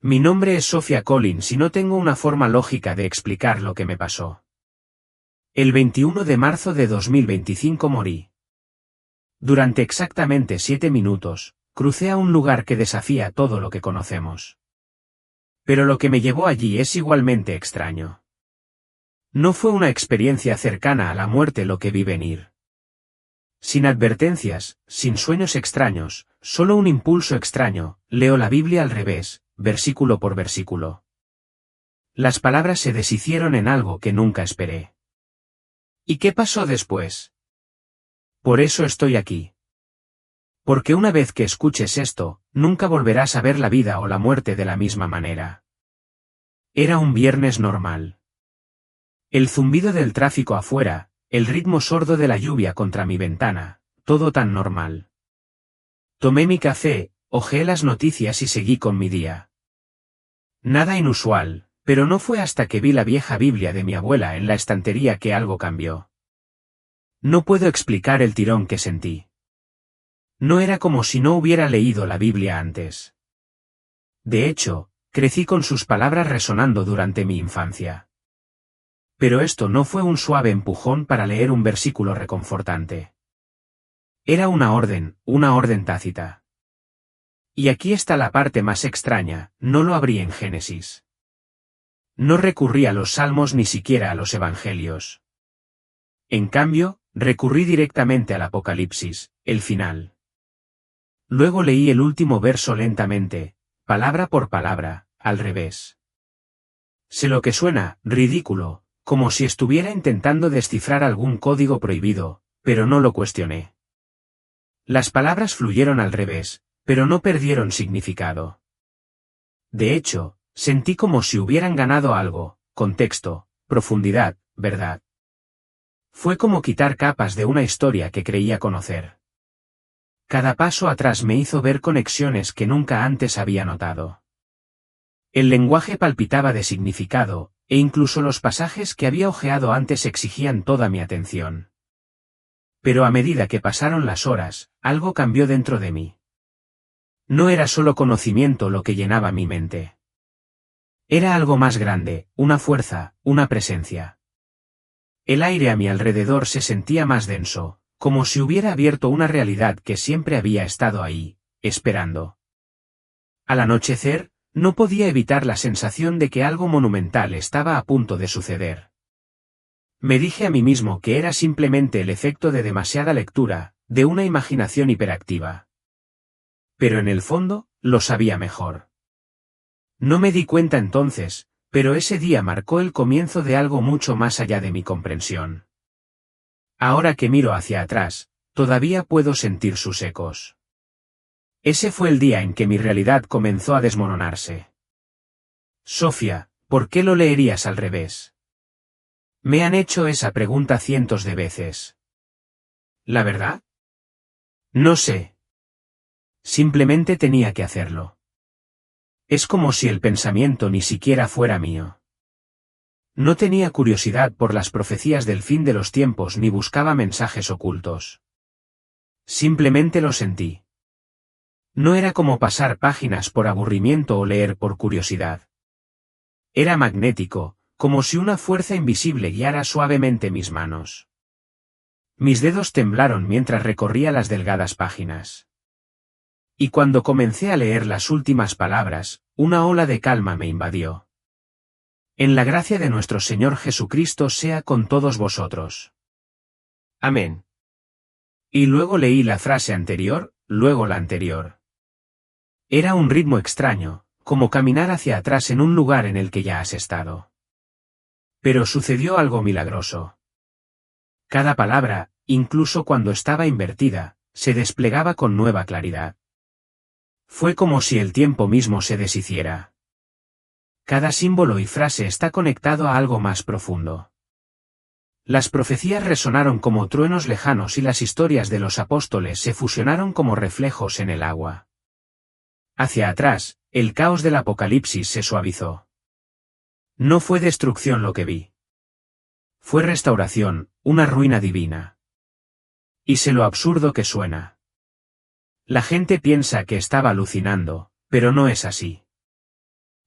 Mi nombre es Sophia Collins y no tengo una forma lógica de explicar lo que me pasó. El 21 de marzo de 2025 morí. Durante exactamente 7 minutos, crucé a un lugar que desafía todo lo que conocemos. Pero lo que me llevó allí es igualmente extraño. No fue una experiencia cercana a la muerte lo que vi venir. Sin advertencias, sin sueños extraños, solo un impulso extraño, leo la Biblia al revés, versículo por versículo. Las palabras se deshicieron en algo que nunca esperé. ¿Y qué pasó después? Por eso estoy aquí. Porque una vez que escuches esto, nunca volverás a ver la vida o la muerte de la misma manera. Era un viernes normal. El zumbido del tráfico afuera, el ritmo sordo de la lluvia contra mi ventana, todo tan normal. Tomé mi café, hojeé las noticias y seguí con mi día. Nada inusual, pero no fue hasta que vi la vieja Biblia de mi abuela en la estantería que algo cambió. No puedo explicar el tirón que sentí. No era como si no hubiera leído la Biblia antes. De hecho, crecí con sus palabras resonando durante mi infancia. Pero esto no fue un suave empujón para leer un versículo reconfortante. Era una orden tácita. Y aquí está la parte más extraña, no lo abrí en Génesis. No recurrí a los salmos ni siquiera a los evangelios. En cambio, recurrí directamente al Apocalipsis, el final. Luego leí el último verso lentamente, palabra por palabra, al revés. Sé lo que suena, ridículo, como si estuviera intentando descifrar algún código prohibido, pero no lo cuestioné. Las palabras fluyeron al revés, pero no perdieron significado. De hecho, sentí como si hubieran ganado algo, contexto, profundidad, verdad. Fue como quitar capas de una historia que creía conocer. Cada paso atrás me hizo ver conexiones que nunca antes había notado. El lenguaje palpitaba de significado, e incluso los pasajes que había hojeado antes exigían toda mi atención. Pero a medida que pasaron las horas, algo cambió dentro de mí. No era solo conocimiento lo que llenaba mi mente. Era algo más grande, una fuerza, una presencia. El aire a mi alrededor se sentía más denso, como si hubiera abierto una realidad que siempre había estado ahí, esperando. Al anochecer, no podía evitar la sensación de que algo monumental estaba a punto de suceder. Me dije a mí mismo que era simplemente el efecto de demasiada lectura, de una imaginación hiperactiva. Pero en el fondo, lo sabía mejor. No me di cuenta entonces, pero ese día marcó el comienzo de algo mucho más allá de mi comprensión. Ahora que miro hacia atrás, todavía puedo sentir sus ecos. Ese fue el día en que mi realidad comenzó a desmoronarse. Sophia, ¿por qué lo leerías al revés? Me han hecho esa pregunta cientos de veces. ¿La verdad? No sé. Simplemente tenía que hacerlo. Es como si el pensamiento ni siquiera fuera mío. No tenía curiosidad por las profecías del fin de los tiempos ni buscaba mensajes ocultos. Simplemente lo sentí. No era como pasar páginas por aburrimiento o leer por curiosidad. Era magnético, como si una fuerza invisible guiara suavemente mis manos. Mis dedos temblaron mientras recorría las delgadas páginas. Y cuando comencé a leer las últimas palabras, una ola de calma me invadió. En la gracia de nuestro Señor Jesucristo sea con todos vosotros. Amén. Y luego leí la frase anterior, luego la anterior. Era un ritmo extraño, como caminar hacia atrás en un lugar en el que ya has estado. Pero sucedió algo milagroso. Cada palabra, incluso cuando estaba invertida, se desplegaba con nueva claridad. Fue como si el tiempo mismo se deshiciera. Cada símbolo y frase está conectado a algo más profundo. Las profecías resonaron como truenos lejanos y las historias de los apóstoles se fusionaron como reflejos en el agua. Hacia atrás, el caos del Apocalipsis se suavizó. No fue destrucción lo que vi. Fue restauración, una ruina divina. Y sé lo absurdo que suena. La gente piensa que estaba alucinando, pero no es así.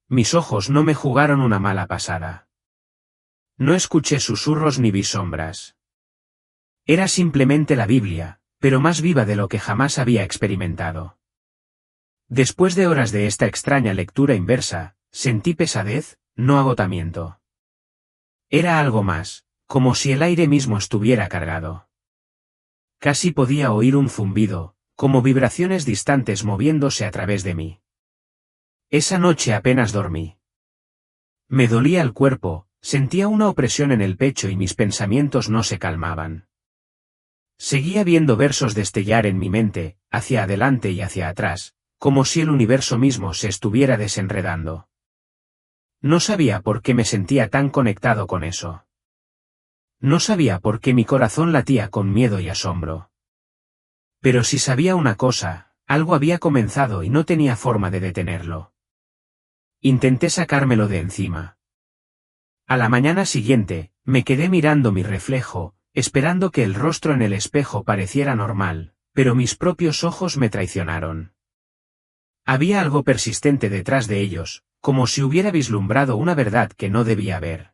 Mis ojos no me jugaron una mala pasada. No escuché susurros ni vi sombras. Era simplemente la Biblia, pero más viva de lo que jamás había experimentado. Después de horas de esta extraña lectura inversa, sentí pesadez, no agotamiento. Era algo más, como si el aire mismo estuviera cargado. Casi podía oír un zumbido, como vibraciones distantes moviéndose a través de mí. Esa noche apenas dormí. Me dolía el cuerpo, sentía una opresión en el pecho y mis pensamientos no se calmaban. Seguía viendo versos destellar en mi mente, hacia adelante y hacia atrás, como si el universo mismo se estuviera desenredando. No sabía por qué me sentía tan conectado con eso. No sabía por qué mi corazón latía con miedo y asombro. Pero si sabía una cosa, algo había comenzado y no tenía forma de detenerlo. Intenté sacármelo de encima. A la mañana siguiente, me quedé mirando mi reflejo, esperando que el rostro en el espejo pareciera normal, pero mis propios ojos me traicionaron. Había algo persistente detrás de ellos, como si hubiera vislumbrado una verdad que no debía ver.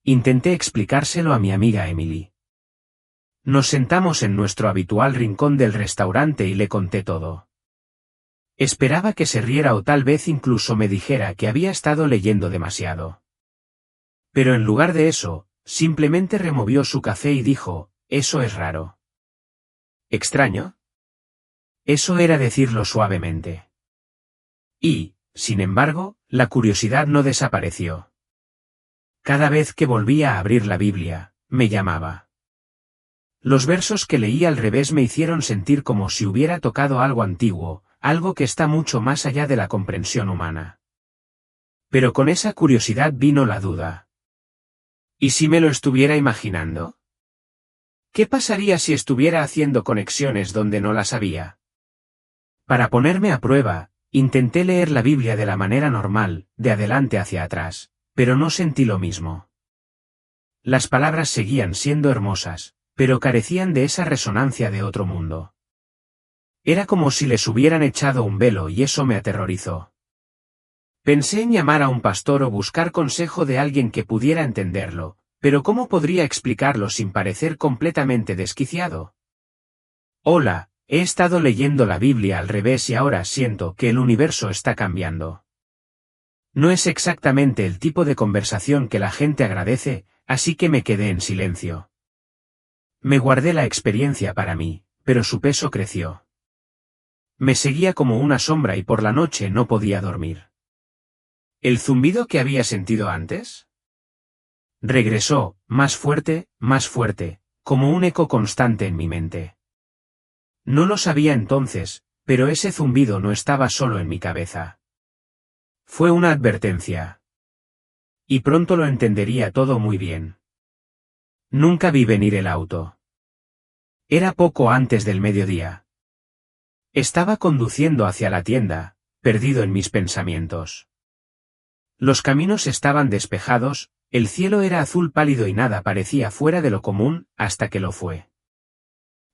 Intenté explicárselo a mi amiga Emily. Nos sentamos en nuestro habitual rincón del restaurante y le conté todo. Esperaba que se riera o tal vez incluso me dijera que había estado leyendo demasiado. Pero en lugar de eso, simplemente removió su café y dijo, «Eso es raro». ¿Extraño? Eso era decirlo suavemente. Y, sin embargo, la curiosidad no desapareció. Cada vez que volvía a abrir la Biblia, me llamaba. Los versos que leí al revés me hicieron sentir como si hubiera tocado algo antiguo, algo que está mucho más allá de la comprensión humana. Pero con esa curiosidad vino la duda. ¿Y si me lo estuviera imaginando? ¿Qué pasaría si estuviera haciendo conexiones donde no las había? Para ponerme a prueba, intenté leer la Biblia de la manera normal, de adelante hacia atrás, pero no sentí lo mismo. Las palabras seguían siendo hermosas, pero carecían de esa resonancia de otro mundo. Era como si les hubieran echado un velo y eso me aterrorizó. Pensé en llamar a un pastor o buscar consejo de alguien que pudiera entenderlo, pero ¿cómo podría explicarlo sin parecer completamente desquiciado? Hola, he estado leyendo la Biblia al revés y ahora siento que el universo está cambiando. No es exactamente el tipo de conversación que la gente agradece, así que me quedé en silencio. Me guardé la experiencia para mí, pero su peso creció. Me seguía como una sombra y por la noche no podía dormir. ¿El zumbido que había sentido antes? Regresó, más fuerte, como un eco constante en mi mente. No lo sabía entonces, pero ese zumbido no estaba solo en mi cabeza. Fue una advertencia. Y pronto lo entendería todo muy bien. Nunca vi venir el auto. Era poco antes del mediodía. Estaba conduciendo hacia la tienda, perdido en mis pensamientos. Los caminos estaban despejados, el cielo era azul pálido y nada parecía fuera de lo común, hasta que lo fue.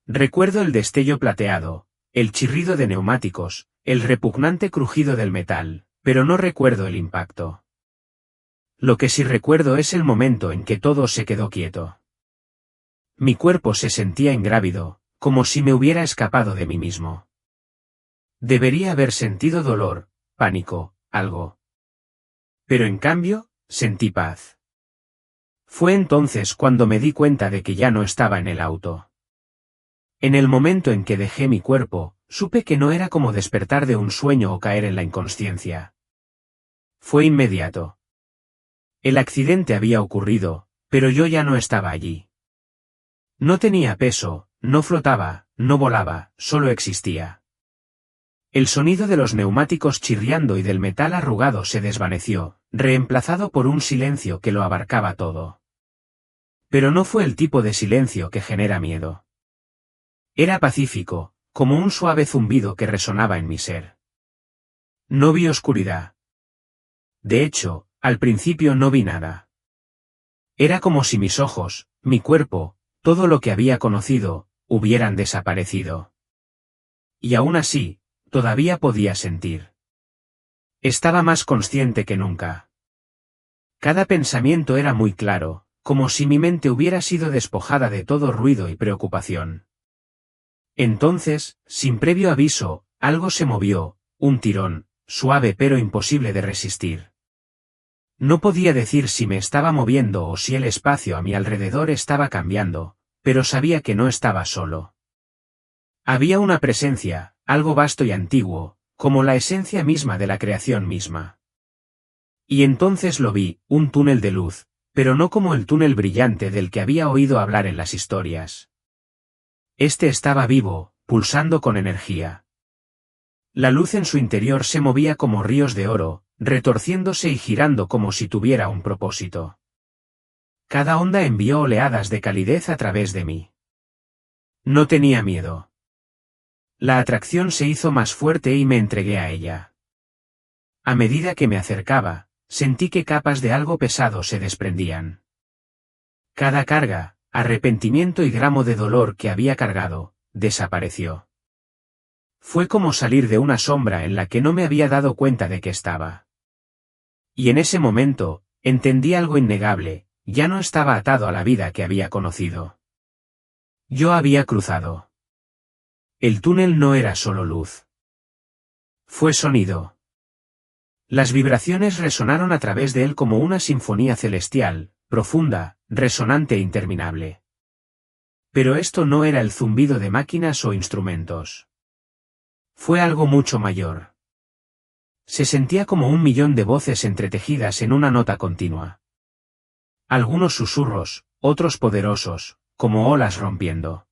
Recuerdo el destello plateado, el chirrido de neumáticos, el repugnante crujido del metal, pero no recuerdo el impacto. Lo que sí recuerdo es el momento en que todo se quedó quieto. Mi cuerpo se sentía ingrávido, como si me hubiera escapado de mí mismo. Debería haber sentido dolor, pánico, algo. Pero en cambio, sentí paz. Fue entonces cuando me di cuenta de que ya no estaba en el auto. En el momento en que dejé mi cuerpo, supe que no era como despertar de un sueño o caer en la inconsciencia. Fue inmediato. El accidente había ocurrido, pero yo ya no estaba allí. No tenía peso, no flotaba, no volaba, solo existía. El sonido de los neumáticos chirriando y del metal arrugado se desvaneció, reemplazado por un silencio que lo abarcaba todo. Pero no fue el tipo de silencio que genera miedo. Era pacífico, como un suave zumbido que resonaba en mi ser. No vi oscuridad. De hecho, al principio no vi nada. Era como si mis ojos, mi cuerpo, todo lo que había conocido, hubieran desaparecido. Y aún así, todavía podía sentir. Estaba más consciente que nunca. Cada pensamiento era muy claro, como si mi mente hubiera sido despojada de todo ruido y preocupación. Entonces, sin previo aviso, algo se movió, un tirón, suave pero imposible de resistir. No podía decir si me estaba moviendo o si el espacio a mi alrededor estaba cambiando, pero sabía que no estaba solo. Había una presencia, algo vasto y antiguo, como la esencia misma de la creación misma. Y entonces lo vi, un túnel de luz, pero no como el túnel brillante del que había oído hablar en las historias. Este estaba vivo, pulsando con energía. La luz en su interior se movía como ríos de oro, retorciéndose y girando como si tuviera un propósito. Cada onda envió oleadas de calidez a través de mí. No tenía miedo. La atracción se hizo más fuerte y me entregué a ella. A medida que me acercaba, sentí que capas de algo pesado se desprendían. Cada carga, arrepentimiento y gramo de dolor que había cargado, desapareció. Fue como salir de una sombra en la que no me había dado cuenta de que estaba. Y en ese momento, entendí algo innegable, ya no estaba atado a la vida que había conocido. Yo había cruzado. El túnel no era solo luz. Fue sonido. Las vibraciones resonaron a través de él como una sinfonía celestial, profunda, resonante e interminable. Pero esto no era el zumbido de máquinas o instrumentos. Fue algo mucho mayor. Se sentía como 1.000.000 de voces entretejidas en una nota continua. Algunos susurros, otros poderosos, como olas rompiendo.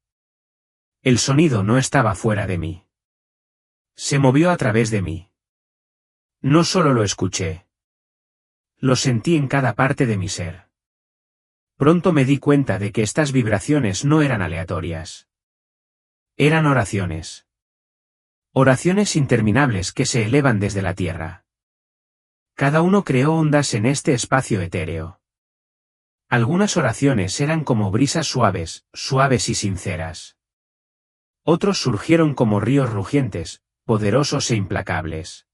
El sonido no estaba fuera de mí. Se movió a través de mí. No solo lo escuché. Lo sentí en cada parte de mi ser. Pronto me di cuenta de que estas vibraciones no eran aleatorias. Eran oraciones. Oraciones interminables que se elevan desde la tierra. Cada uno creó ondas en este espacio etéreo. Algunas oraciones eran como brisas suaves, suaves y sinceras. Otros surgieron como ríos rugientes, poderosos e implacables.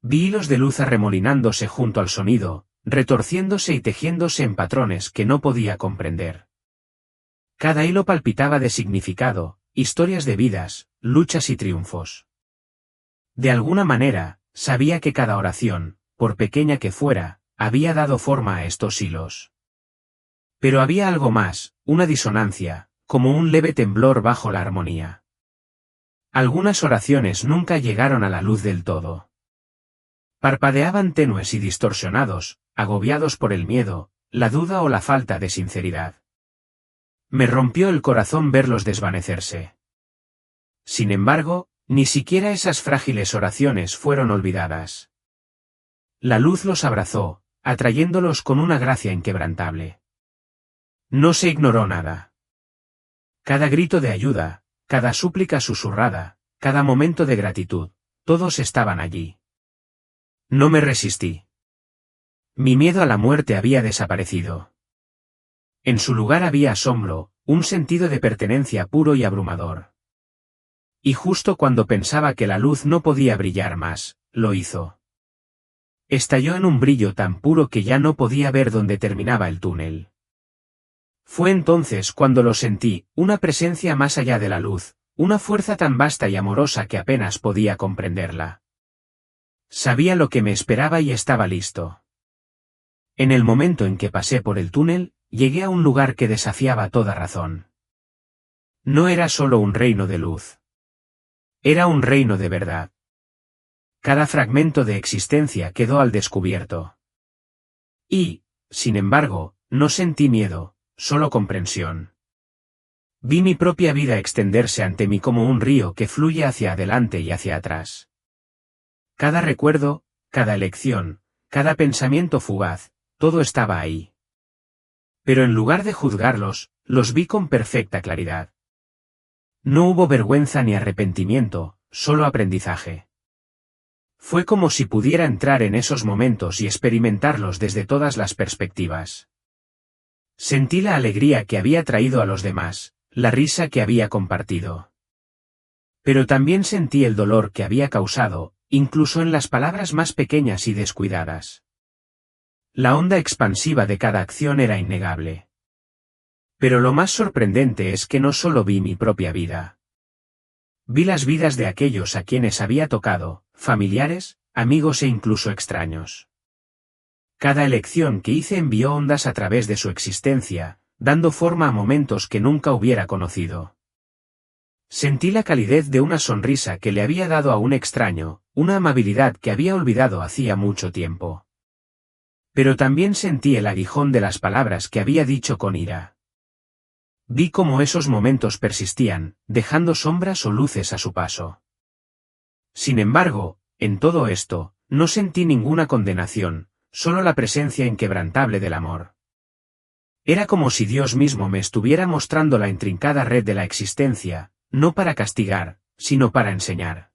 Vi hilos de luz arremolinándose junto al sonido, retorciéndose y tejiéndose en patrones que no podía comprender. Cada hilo palpitaba de significado, historias de vidas, luchas y triunfos. De alguna manera, sabía que cada oración, por pequeña que fuera, había dado forma a estos hilos. Pero había algo más, una disonancia, como un leve temblor bajo la armonía. Algunas oraciones nunca llegaron a la luz del todo. Parpadeaban tenues y distorsionados, agobiados por el miedo, la duda o la falta de sinceridad. Me rompió el corazón verlos desvanecerse. Sin embargo, ni siquiera esas frágiles oraciones fueron olvidadas. La luz los abrazó, atrayéndolos con una gracia inquebrantable. No se ignoró nada. Cada grito de ayuda, cada súplica susurrada, cada momento de gratitud, todos estaban allí. No me resistí. Mi miedo a la muerte había desaparecido. En su lugar había asombro, un sentido de pertenencia puro y abrumador. Y justo cuando pensaba que la luz no podía brillar más, lo hizo. Estalló en un brillo tan puro que ya no podía ver dónde terminaba el túnel. Fue entonces cuando lo sentí, una presencia más allá de la luz, una fuerza tan vasta y amorosa que apenas podía comprenderla. Sabía lo que me esperaba y estaba listo. En el momento en que pasé por el túnel, llegué a un lugar que desafiaba toda razón. No era solo un reino de luz. Era un reino de verdad. Cada fragmento de existencia quedó al descubierto. Y, sin embargo, no sentí miedo, solo comprensión. Vi mi propia vida extenderse ante mí como un río que fluye hacia adelante y hacia atrás. Cada recuerdo, cada elección, cada pensamiento fugaz, todo estaba ahí. Pero en lugar de juzgarlos, los vi con perfecta claridad. No hubo vergüenza ni arrepentimiento, solo aprendizaje. Fue como si pudiera entrar en esos momentos y experimentarlos desde todas las perspectivas. Sentí la alegría que había traído a los demás, la risa que había compartido. Pero también sentí el dolor que había causado, incluso en las palabras más pequeñas y descuidadas. La onda expansiva de cada acción era innegable. Pero lo más sorprendente es que no solo vi mi propia vida. Vi las vidas de aquellos a quienes había tocado, familiares, amigos e incluso extraños. Cada elección que hice envió ondas a través de su existencia, dando forma a momentos que nunca hubiera conocido. Sentí la calidez de una sonrisa que le había dado a un extraño, una amabilidad que había olvidado hacía mucho tiempo. Pero también sentí el aguijón de las palabras que había dicho con ira. Vi cómo esos momentos persistían, dejando sombras o luces a su paso. Sin embargo, en todo esto, no sentí ninguna condenación, solo la presencia inquebrantable del amor. Era como si Dios mismo me estuviera mostrando la intrincada red de la existencia, no para castigar, sino para enseñar.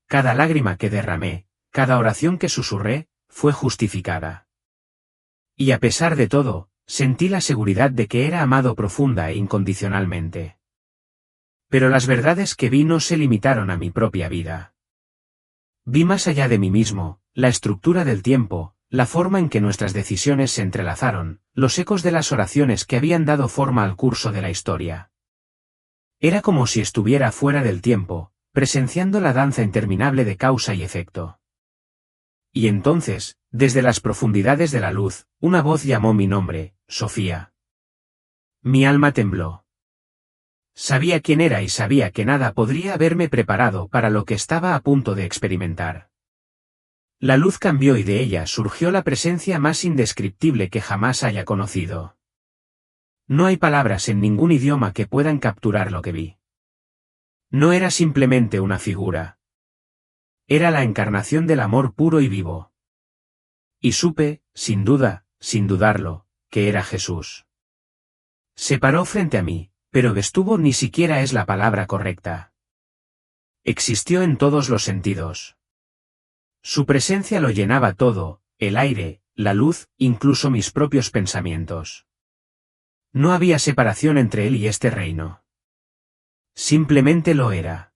Cada lágrima que derramé, cada oración que susurré, fue justificada. Y a pesar de todo, sentí la seguridad de que era amado profunda e incondicionalmente. Pero las verdades que vi no se limitaron a mi propia vida. Vi más allá de mí mismo, la estructura del tiempo, la forma en que nuestras decisiones se entrelazaron, los ecos de las oraciones que habían dado forma al curso de la historia. Era como si estuviera fuera del tiempo, presenciando la danza interminable de causa y efecto. Y entonces, desde las profundidades de la luz, una voz llamó mi nombre, Sofía. Mi alma tembló. Sabía quién era y sabía que nada podría haberme preparado para lo que estaba a punto de experimentar. La luz cambió y de ella surgió la presencia más indescriptible que jamás haya conocido. No hay palabras en ningún idioma que puedan capturar lo que vi. No era simplemente una figura. Era la encarnación del amor puro y vivo. Y supe, sin duda, sin dudarlo, que era Jesús. Se paró frente a mí, pero estuvo ni siquiera es la palabra correcta. Existió en todos los sentidos. Su presencia lo llenaba todo, el aire, la luz, incluso mis propios pensamientos. No había separación entre él y este reino. Simplemente lo era.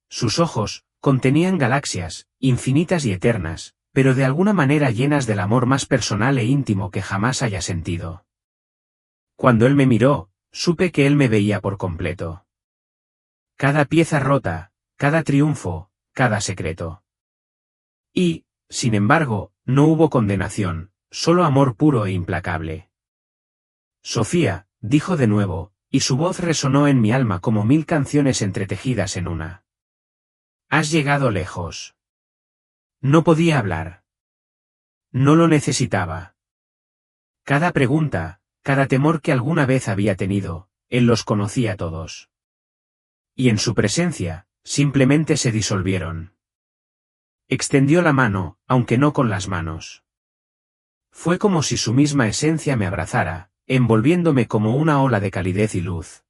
Sus ojos, contenían galaxias, infinitas y eternas, pero de alguna manera llenas del amor más personal e íntimo que jamás haya sentido. Cuando él me miró, supe que él me veía por completo. Cada pieza rota, cada triunfo, cada secreto. Y, sin embargo, no hubo condenación, solo amor puro e implacable. Sofía, dijo de nuevo, y su voz resonó en mi alma como 1000 canciones entretejidas en una. Has llegado lejos. No podía hablar. No lo necesitaba. Cada pregunta, cada temor que alguna vez había tenido, él los conocía todos. Y en su presencia, simplemente se disolvieron. Extendió la mano, aunque no con las manos. Fue como si su misma esencia me abrazara, envolviéndome como una ola de calidez y luz.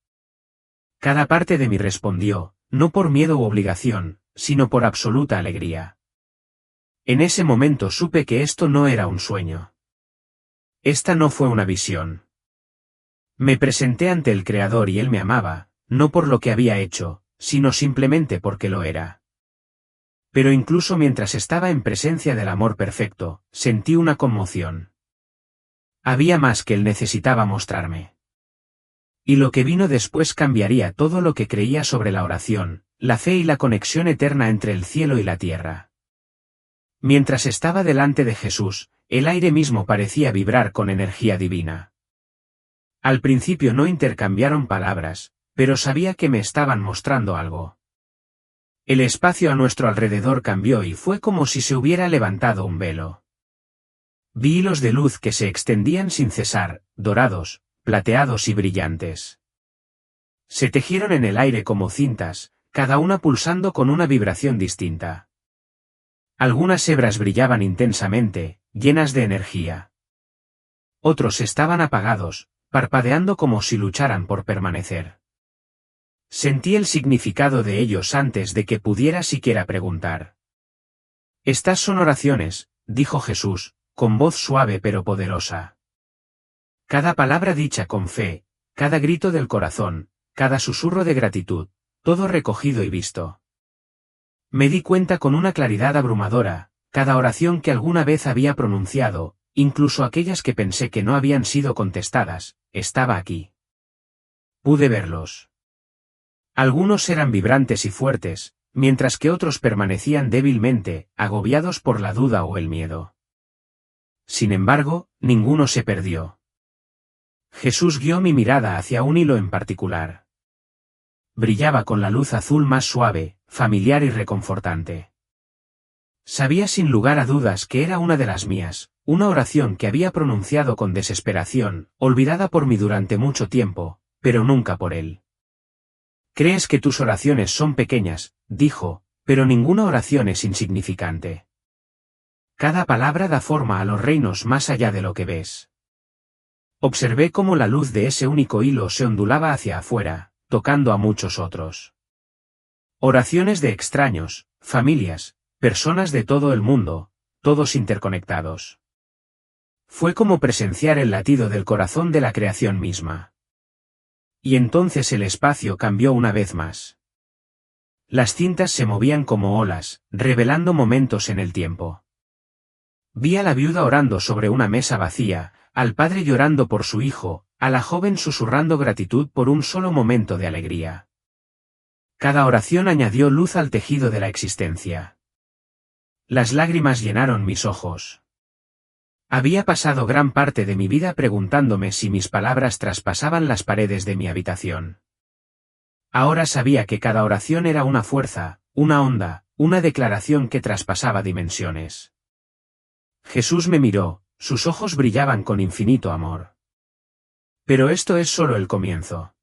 Cada parte de mí respondió, no por miedo u obligación, sino por absoluta alegría. En ese momento supe que esto no era un sueño. Esta no fue una visión. Me presenté ante el Creador y él me amaba, no por lo que había hecho, sino simplemente porque lo era. Pero incluso mientras estaba en presencia del amor perfecto, sentí una conmoción. Había más que él necesitaba mostrarme. Y lo que vino después cambiaría todo lo que creía sobre la oración, la fe y la conexión eterna entre el cielo y la tierra. Mientras estaba delante de Jesús, el aire mismo parecía vibrar con energía divina. Al principio no intercambiaron palabras, pero sabía que me estaban mostrando algo. El espacio a nuestro alrededor cambió y fue como si se hubiera levantado un velo. Vi hilos de luz que se extendían sin cesar, dorados, plateados y brillantes. Se tejieron en el aire como cintas, cada una pulsando con una vibración distinta. Algunas hebras brillaban intensamente, llenas de energía. Otros estaban apagados, parpadeando como si lucharan por permanecer. Sentí el significado de ellos antes de que pudiera siquiera preguntar. Estas son oraciones, dijo Jesús, con voz suave pero poderosa. Cada palabra dicha con fe, cada grito del corazón, cada susurro de gratitud, todo recogido y visto. Me di cuenta con una claridad abrumadora, cada oración que alguna vez había pronunciado, incluso aquellas que pensé que no habían sido contestadas, estaba aquí. Pude verlos. Algunos eran vibrantes y fuertes, mientras que otros permanecían débilmente, agobiados por la duda o el miedo. Sin embargo, ninguno se perdió. Jesús guió mi mirada hacia un hilo en particular. Brillaba con la luz azul más suave, familiar y reconfortante. Sabía sin lugar a dudas que era una de las mías, una oración que había pronunciado con desesperación, olvidada por mí durante mucho tiempo, pero nunca por él. Crees que tus oraciones son pequeñas, dijo, pero ninguna oración es insignificante. Cada palabra da forma a los reinos más allá de lo que ves. Observé cómo la luz de ese único hilo se ondulaba hacia afuera, tocando a muchos otros. Oraciones de extraños, familias, personas de todo el mundo, todos interconectados. Fue como presenciar el latido del corazón de la creación misma. Y entonces el espacio cambió una vez más. Las cintas se movían como olas, revelando momentos en el tiempo. Vi a la viuda orando sobre una mesa vacía, al padre llorando por su hijo, a la joven susurrando gratitud por un solo momento de alegría. Cada oración añadió luz al tejido de la existencia. Las lágrimas llenaron mis ojos. Había pasado gran parte de mi vida preguntándome si mis palabras traspasaban las paredes de mi habitación. Ahora sabía que cada oración era una fuerza, una onda, una declaración que traspasaba dimensiones. Jesús me miró, sus ojos brillaban con infinito amor. Pero esto es solo el comienzo.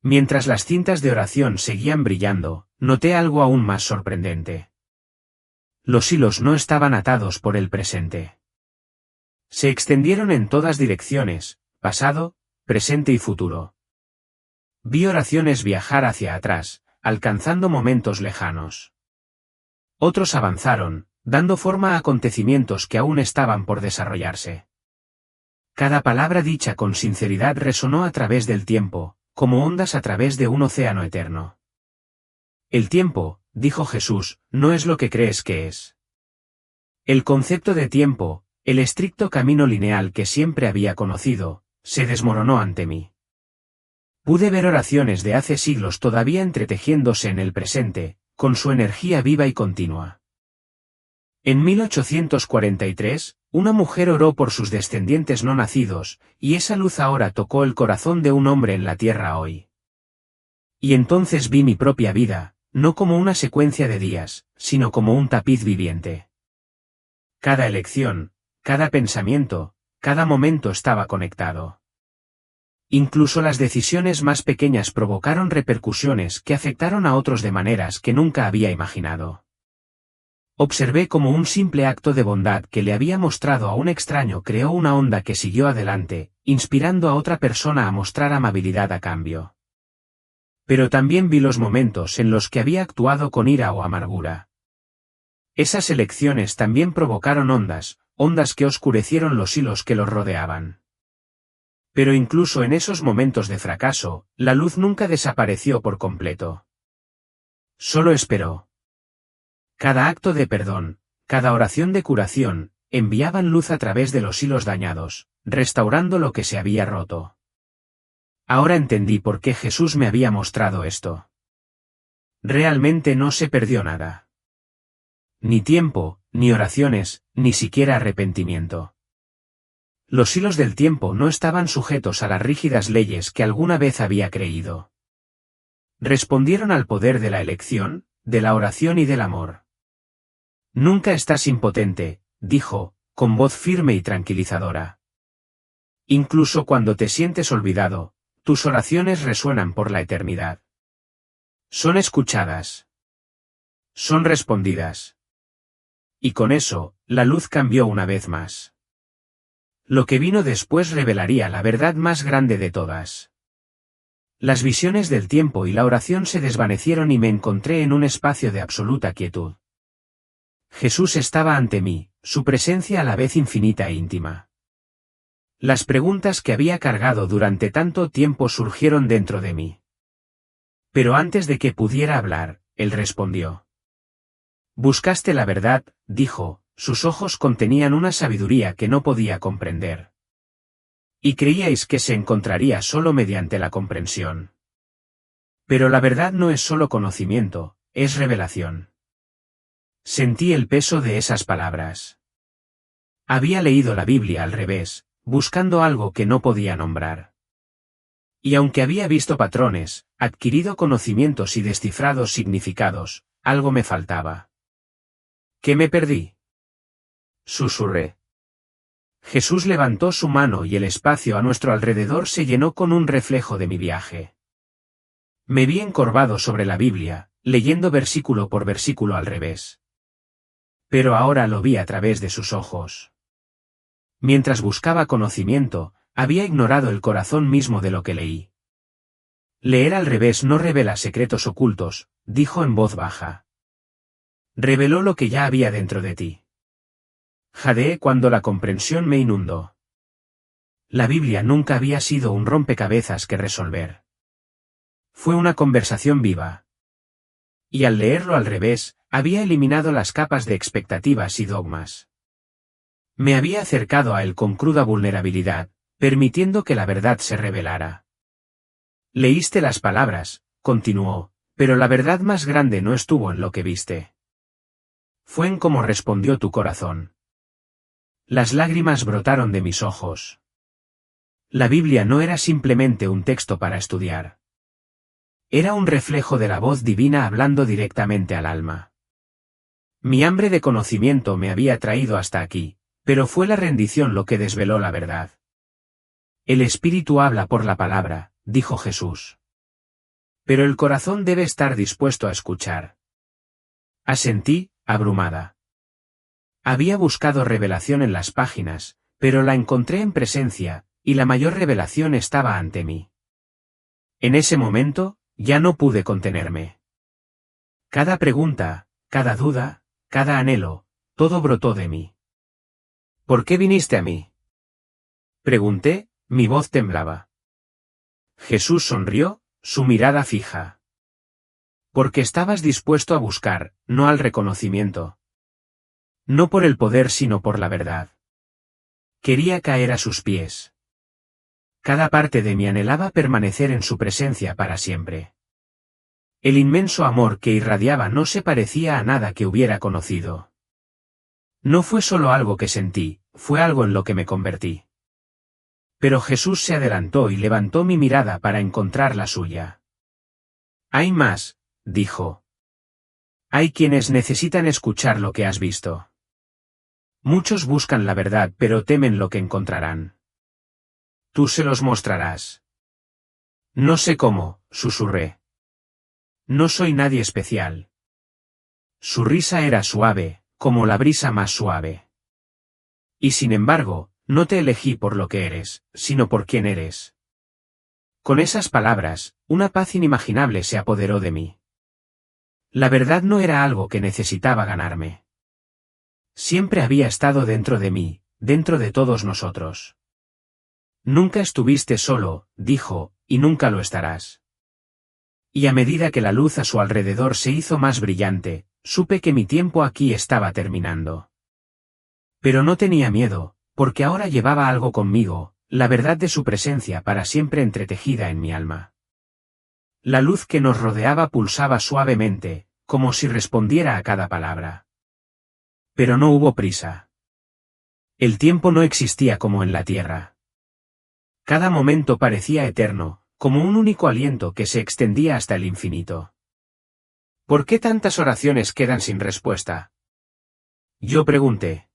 Mientras las cintas de oración seguían brillando, noté algo aún más sorprendente. Los hilos no estaban atados por el presente. Se extendieron en todas direcciones, pasado, presente y futuro. Vi oraciones viajar hacia atrás, alcanzando momentos lejanos. Otros avanzaron, dando forma a acontecimientos que aún estaban por desarrollarse. Cada palabra dicha con sinceridad resonó a través del tiempo, como ondas a través de un océano eterno. El tiempo, dijo Jesús, no es lo que crees que es. El concepto de tiempo, el estricto camino lineal que siempre había conocido, se desmoronó ante mí. Pude ver oraciones de hace siglos todavía entretejiéndose en el presente, con su energía viva y continua. En 1843, una mujer oró por sus descendientes no nacidos, y esa luz ahora tocó el corazón de un hombre en la tierra hoy. Y entonces vi mi propia vida, no como una secuencia de días, sino como un tapiz viviente. Cada elección, cada pensamiento, cada momento estaba conectado. Incluso las decisiones más pequeñas provocaron repercusiones que afectaron a otros de maneras que nunca había imaginado. Observé cómo un simple acto de bondad que le había mostrado a un extraño creó una onda que siguió adelante, inspirando a otra persona a mostrar amabilidad a cambio. Pero también vi los momentos en los que había actuado con ira o amargura. Esas elecciones también provocaron ondas que oscurecieron los hilos que los rodeaban. Pero incluso en esos momentos de fracaso, la luz nunca desapareció por completo. Solo esperó. Cada acto de perdón, cada oración de curación, enviaban luz a través de los hilos dañados, restaurando lo que se había roto. Ahora entendí por qué Jesús me había mostrado esto. Realmente no se perdió nada. Ni tiempo, ni oraciones, ni siquiera arrepentimiento. Los hilos del tiempo no estaban sujetos a las rígidas leyes que alguna vez había creído. Respondieron al poder de la elección, de la oración y del amor. Nunca estás impotente, dijo, con voz firme y tranquilizadora. Incluso cuando te sientes olvidado, tus oraciones resuenan por la eternidad. Son escuchadas. Son respondidas. Y con eso, la luz cambió una vez más. Lo que vino después revelaría la verdad más grande de todas. Las visiones del tiempo y la oración se desvanecieron y me encontré en un espacio de absoluta quietud. Jesús estaba ante mí, su presencia a la vez infinita e íntima. Las preguntas que había cargado durante tanto tiempo surgieron dentro de mí. Pero antes de que pudiera hablar, él respondió. Buscaste la verdad, dijo, sus ojos contenían una sabiduría que no podía comprender. Y creíais que se encontraría solo mediante la comprensión. Pero la verdad no es solo conocimiento, es revelación. Sentí el peso de esas palabras. Había leído la Biblia al revés, buscando algo que no podía nombrar. Y aunque había visto patrones, adquirido conocimientos y descifrado significados, algo me faltaba. ¿Qué me perdí? Susurré. Jesús levantó su mano y el espacio a nuestro alrededor se llenó con un reflejo de mi viaje. Me vi encorvado sobre la Biblia, leyendo versículo por versículo al revés. Pero ahora lo vi a través de sus ojos. Mientras buscaba conocimiento, había ignorado el corazón mismo de lo que leí. Leer al revés no revela secretos ocultos, dijo en voz baja. Reveló lo que ya había dentro de ti. Jadeé cuando la comprensión me inundó. La Biblia nunca había sido un rompecabezas que resolver. Fue una conversación viva. Y al leerlo al revés, había eliminado las capas de expectativas y dogmas. Me había acercado a él con cruda vulnerabilidad, permitiendo que la verdad se revelara. Leíste las palabras, continuó, pero la verdad más grande no estuvo en lo que viste. Fue en cómo respondió tu corazón. Las lágrimas brotaron de mis ojos. La Biblia no era simplemente un texto para estudiar. Era un reflejo de la voz divina hablando directamente al alma. Mi hambre de conocimiento me había traído hasta aquí, pero fue la rendición lo que desveló la verdad. El Espíritu habla por la palabra, dijo Jesús. Pero el corazón debe estar dispuesto a escuchar. Asentí, abrumada. Había buscado revelación en las páginas, pero la encontré en presencia, y la mayor revelación estaba ante mí. En ese momento, ya no pude contenerme. Cada pregunta, cada duda, cada anhelo, todo brotó de mí. ¿Por qué viniste a mí? Pregunté, mi voz temblaba. Jesús sonrió, su mirada fija. Porque estabas dispuesto a buscar, no al reconocimiento. No por el poder sino por la verdad. Quería caer a sus pies. Cada parte de mí anhelaba permanecer en su presencia para siempre. El inmenso amor que irradiaba no se parecía a nada que hubiera conocido. No fue solo algo que sentí, fue algo en lo que me convertí. Pero Jesús se adelantó y levantó mi mirada para encontrar la suya. Hay más, dijo. Hay quienes necesitan escuchar lo que has visto. Muchos buscan la verdad pero temen lo que encontrarán. Tú se los mostrarás. No sé cómo, susurré. No soy nadie especial. Su risa era suave, como la brisa más suave. Y sin embargo, no te elegí por lo que eres, sino por quién eres. Con esas palabras, una paz inimaginable se apoderó de mí. La verdad no era algo que necesitaba ganarme. Siempre había estado dentro de mí, dentro de todos nosotros. Nunca estuviste solo, dijo, y nunca lo estarás. Y a medida que la luz a su alrededor se hizo más brillante, supe que mi tiempo aquí estaba terminando. Pero no tenía miedo, porque ahora llevaba algo conmigo, la verdad de su presencia para siempre entretejida en mi alma. La luz que nos rodeaba pulsaba suavemente, como si respondiera a cada palabra. Pero no hubo prisa. El tiempo no existía como en la tierra. Cada momento parecía eterno, como un único aliento que se extendía hasta el infinito. ¿Por qué tantas oraciones quedan sin respuesta? Yo pregunté.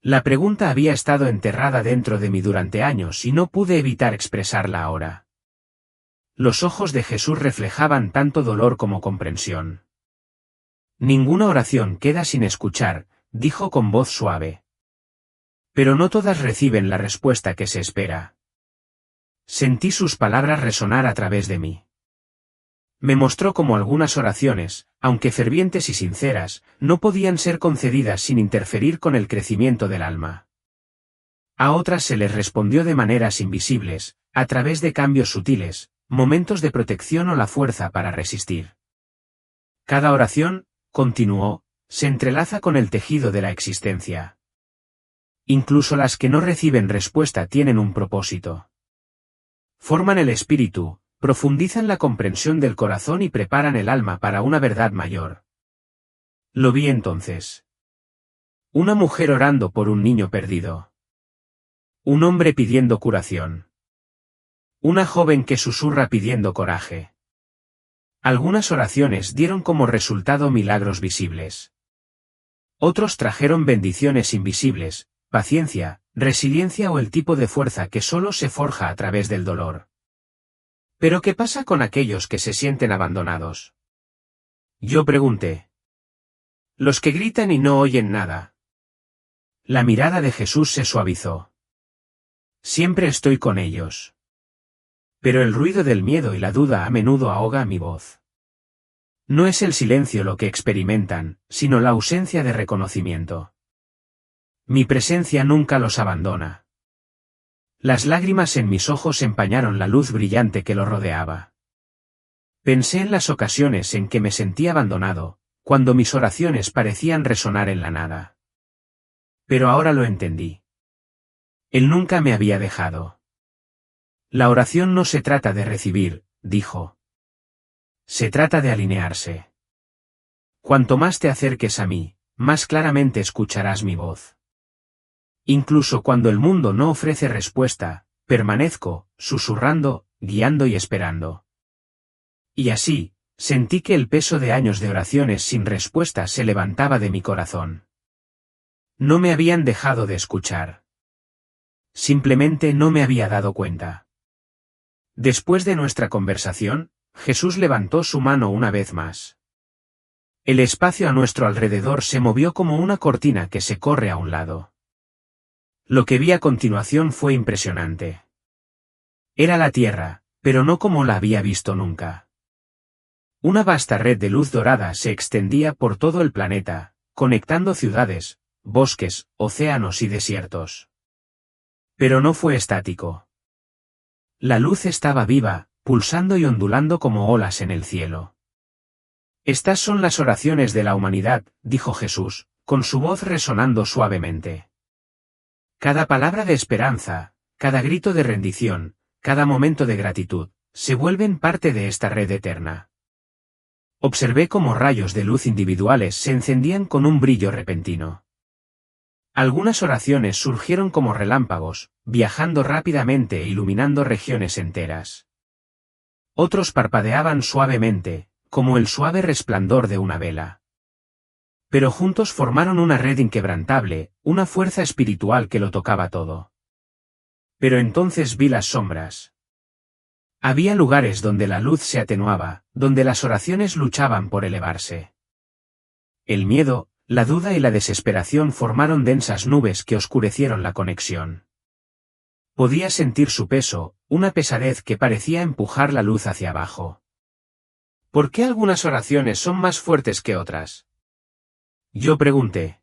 La pregunta había estado enterrada dentro de mí durante años y no pude evitar expresarla ahora. Los ojos de Jesús reflejaban tanto dolor como comprensión. Ninguna oración queda sin escuchar, dijo con voz suave. Pero no todas reciben la respuesta que se espera. Sentí sus palabras resonar a través de mí. Me mostró cómo algunas oraciones, aunque fervientes y sinceras, no podían ser concedidas sin interferir con el crecimiento del alma. A otras se les respondió de maneras invisibles, a través de cambios sutiles, momentos de protección o la fuerza para resistir. Cada oración, continuó, se entrelaza con el tejido de la existencia. Incluso las que no reciben respuesta tienen un propósito. Forman el espíritu, profundizan la comprensión del corazón y preparan el alma para una verdad mayor. Lo vi entonces. Una mujer orando por un niño perdido. Un hombre pidiendo curación. Una joven que susurra pidiendo coraje. Algunas oraciones dieron como resultado milagros visibles. Otros trajeron bendiciones invisibles, paciencia, resiliencia o el tipo de fuerza que solo se forja a través del dolor. ¿Pero qué pasa con aquellos que se sienten abandonados? Yo pregunté. Los que gritan y no oyen nada. La mirada de Jesús se suavizó. Siempre estoy con ellos. Pero el ruido del miedo y la duda a menudo ahoga mi voz. No es el silencio lo que experimentan, sino la ausencia de reconocimiento. Mi presencia nunca los abandona. Las lágrimas en mis ojos empañaron la luz brillante que lo rodeaba. Pensé en las ocasiones en que me sentí abandonado, cuando mis oraciones parecían resonar en la nada. Pero ahora lo entendí. Él nunca me había dejado. La oración no se trata de recibir, dijo. Se trata de alinearse. Cuanto más te acerques a mí, más claramente escucharás mi voz. Incluso cuando el mundo no ofrece respuesta, permanezco, susurrando, guiando y esperando. Y así, sentí que el peso de años de oraciones sin respuesta se levantaba de mi corazón. No me habían dejado de escuchar. Simplemente no me había dado cuenta. Después de nuestra conversación, Jesús levantó su mano una vez más. El espacio a nuestro alrededor se movió como una cortina que se corre a un lado. Lo que vi a continuación fue impresionante. Era la Tierra, pero no como la había visto nunca. Una vasta red de luz dorada se extendía por todo el planeta, conectando ciudades, bosques, océanos y desiertos. Pero no fue estático. La luz estaba viva, pulsando y ondulando como olas en el cielo. Estas son las oraciones de la humanidad, dijo Jesús, con su voz resonando suavemente. Cada palabra de esperanza, cada grito de rendición, cada momento de gratitud, se vuelven parte de esta red eterna. Observé cómo rayos de luz individuales se encendían con un brillo repentino. Algunas oraciones surgieron como relámpagos, viajando rápidamente e iluminando regiones enteras. Otros parpadeaban suavemente, como el suave resplandor de una vela. Pero juntos formaron una red inquebrantable, una fuerza espiritual que lo tocaba todo. Pero entonces vi las sombras. Había lugares donde la luz se atenuaba, donde las oraciones luchaban por elevarse. El miedo, la duda y la desesperación formaron densas nubes que oscurecieron la conexión. Podía sentir su peso, una pesadez que parecía empujar la luz hacia abajo. ¿Por qué algunas oraciones son más fuertes que otras? Yo pregunté.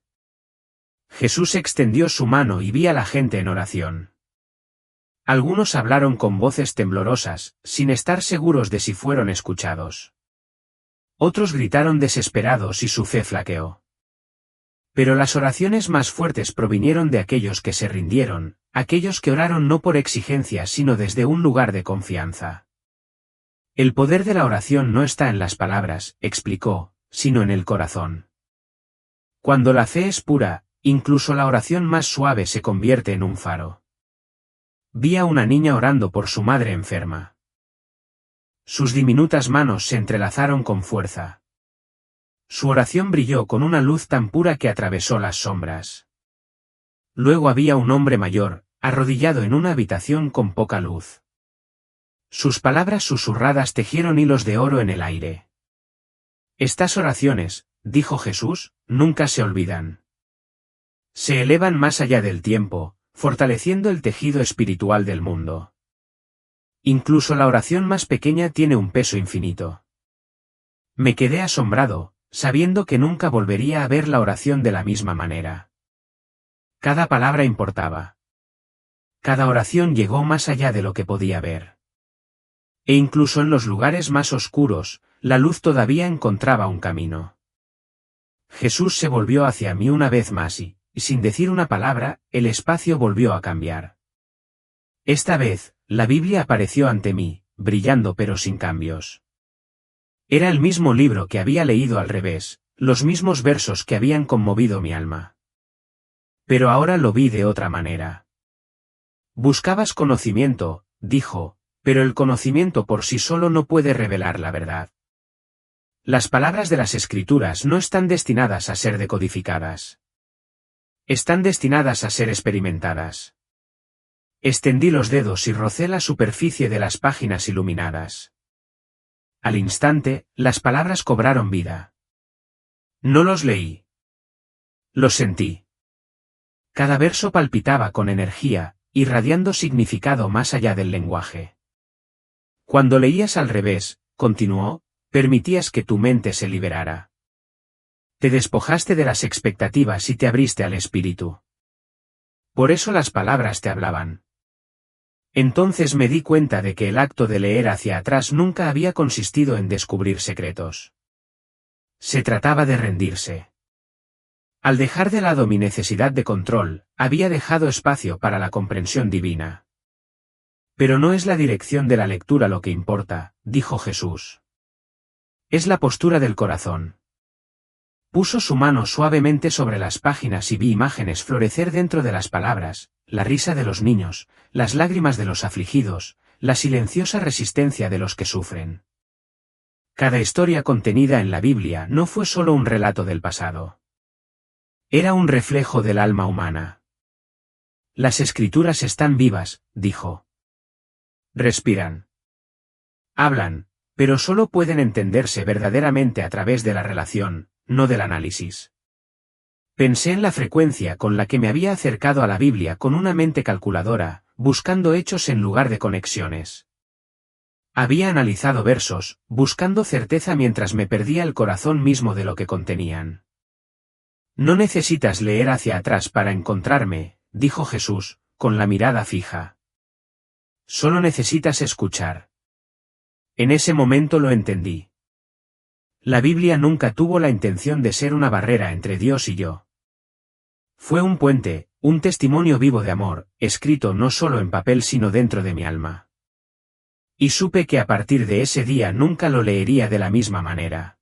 Jesús extendió su mano y vi a la gente en oración. Algunos hablaron con voces temblorosas, sin estar seguros de si fueron escuchados. Otros gritaron desesperados y su fe flaqueó. Pero las oraciones más fuertes provinieron de aquellos que se rindieron, aquellos que oraron no por exigencia sino desde un lugar de confianza. El poder de la oración no está en las palabras, explicó, sino en el corazón. Cuando la fe es pura, incluso la oración más suave se convierte en un faro. Vi a una niña orando por su madre enferma. Sus diminutas manos se entrelazaron con fuerza. Su oración brilló con una luz tan pura que atravesó las sombras. Luego había un hombre mayor, arrodillado en una habitación con poca luz. Sus palabras susurradas tejieron hilos de oro en el aire. Estas oraciones, dijo Jesús, nunca se olvidan. Se elevan más allá del tiempo, fortaleciendo el tejido espiritual del mundo. Incluso la oración más pequeña tiene un peso infinito. Me quedé asombrado, sabiendo que nunca volvería a ver la oración de la misma manera. Cada palabra importaba. Cada oración llegó más allá de lo que podía ver. E incluso en los lugares más oscuros, la luz todavía encontraba un camino. Jesús se volvió hacia mí una vez más y, sin decir una palabra, el espacio volvió a cambiar. Esta vez, la Biblia apareció ante mí, brillando pero sin cambios. Era el mismo libro que había leído al revés, los mismos versos que habían conmovido mi alma. Pero ahora lo vi de otra manera. Buscabas conocimiento, dijo, pero el conocimiento por sí solo no puede revelar la verdad. Las palabras de las Escrituras no están destinadas a ser decodificadas. Están destinadas a ser experimentadas. Extendí los dedos y rocé la superficie de las páginas iluminadas. Al instante, las palabras cobraron vida. No los leí. Los sentí. Cada verso palpitaba con energía, irradiando significado más allá del lenguaje. Cuando leías al revés, continuó, permitías que tu mente se liberara. Te despojaste de las expectativas y te abriste al espíritu. Por eso las palabras te hablaban. Entonces me di cuenta de que el acto de leer hacia atrás nunca había consistido en descubrir secretos. Se trataba de rendirse. Al dejar de lado mi necesidad de control, había dejado espacio para la comprensión divina. Pero no es la dirección de la lectura lo que importa, dijo Jesús. Es la postura del corazón. Puso su mano suavemente sobre las páginas y vi imágenes florecer dentro de las palabras, la risa de los niños, las lágrimas de los afligidos, la silenciosa resistencia de los que sufren. Cada historia contenida en la Biblia no fue solo un relato del pasado. Era un reflejo del alma humana. Las Escrituras están vivas, dijo. Respiran. Hablan, pero solo pueden entenderse verdaderamente a través de la relación, no del análisis. Pensé en la frecuencia con la que me había acercado a la Biblia con una mente calculadora, buscando hechos en lugar de conexiones. Había analizado versos, buscando certeza mientras me perdía el corazón mismo de lo que contenían. No necesitas leer hacia atrás para encontrarme, dijo Jesús, con la mirada fija. Solo necesitas escuchar. En ese momento lo entendí. La Biblia nunca tuvo la intención de ser una barrera entre Dios y yo. Fue un puente, un testimonio vivo de amor, escrito no solo en papel sino dentro de mi alma. Y supe que a partir de ese día nunca lo leería de la misma manera.